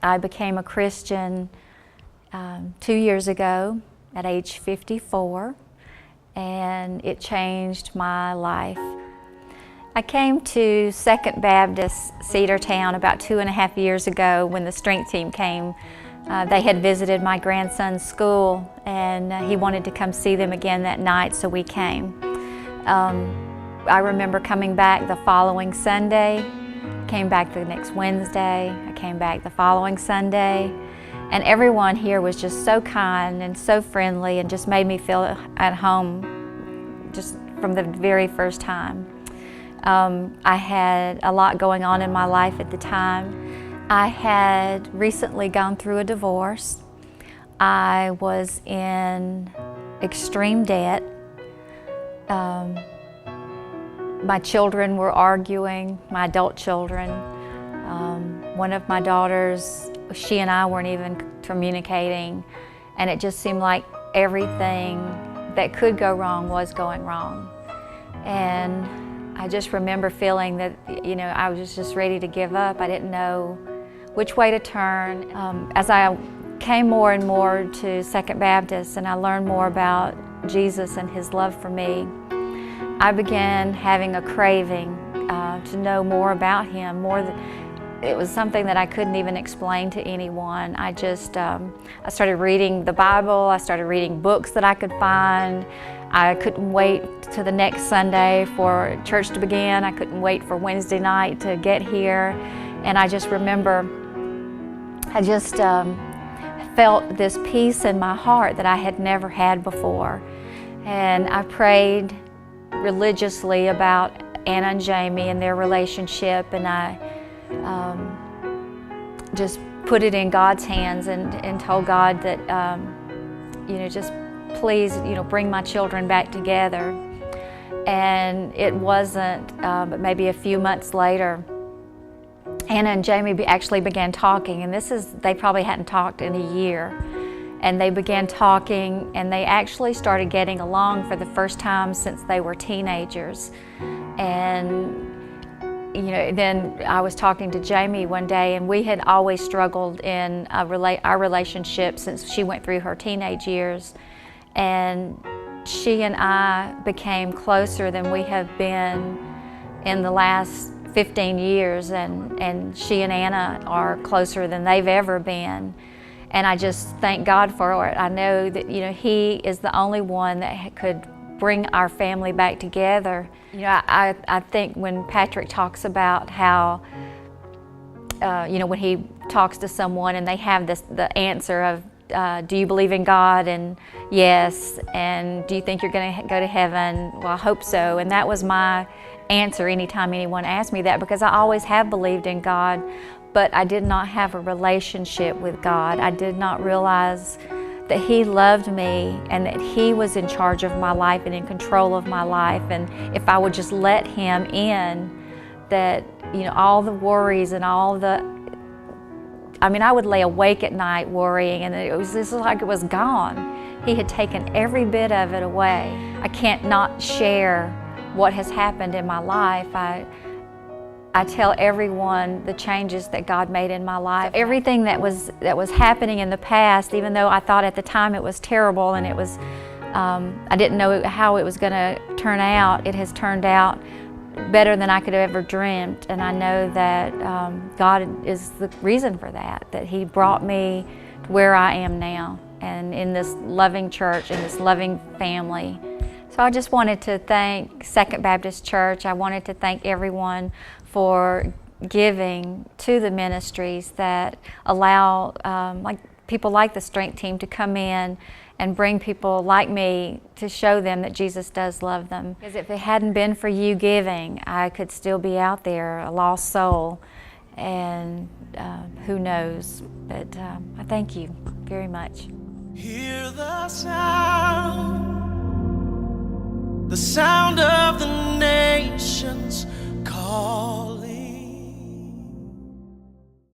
I became a Christian 2 years ago at age 54, and it changed my life. I came to Second Baptist Cedartown about 2.5 years ago when the strength team came. They had visited my grandson's school, and he wanted to come see them again that night, so we came. I remember coming back the following Sunday, came back the next Wednesday, I came back the following Sunday, and everyone here was just so kind and so friendly and just made me feel at home just from the very first time. I had a lot going on in my life at the time. I had recently gone through a divorce. I was in extreme debt. My children were arguing, my adult children. One of my daughters, she and I weren't even communicating, and it just seemed like everything that could go wrong was going wrong. And I just remember feeling that, I was just ready to give up. I didn't know which way to turn. As I came more and more to Second Baptist and I learned more about Jesus and His love for me, I began having a craving to know more about Him. It was something that I couldn't even explain to anyone. I started reading the Bible, I started reading books that I could find. I couldn't wait to the next Sunday for church to begin. I couldn't wait for Wednesday night to get here. And I just remember, I just felt this peace in my heart that I had never had before. And I prayed religiously about Anna and Jamie and their relationship, and I just put it in God's hands and told God that, just please, bring my children back together. And it wasn't, but maybe a few months later, Anna and Jamie actually began talking, and they probably hadn't talked in a year. And they began talking, and they actually started getting along for the first time since they were teenagers. And then I was talking to Jamie one day, and we had always struggled in our relationship since she went through her teenage years. And she and I became closer than we have been in the last 15 years, and she and Anna are closer than they've ever been. And I just thank God for it. I know that, He is the only one that could bring our family back together. I think when Patrick talks about how, when he talks to someone and they have the answer of, do you believe in God? And yes. And do you think you're going to go to heaven? Well, I hope so. And that was my answer anytime anyone asked me that, because I always have believed in God, but I did not have a relationship with God. I did not realize that He loved me and that He was in charge of my life and in control of my life. And if I would just let Him in, that, all the worries and I would lay awake at night worrying, and this was like it was gone. He had taken every bit of it away. I can't not share what has happened in my life. I tell everyone the changes that God made in my life. Everything that was happening in the past, even though I thought at the time it was terrible and it was, I didn't know how it was going to turn out, it has turned out better than I could have ever dreamt. And I know that God is the reason for that He brought me to where I am now, and in this loving church, in this loving family. So I just wanted to thank Second Baptist Church. I wanted to thank everyone for giving to the ministries that allow people like the strength team to come in and bring people like me to show them that Jesus does love them. Because if it hadn't been for you giving, I could still be out there, a lost soul, and who knows. But I thank you very much. Hear the sound of the nations call.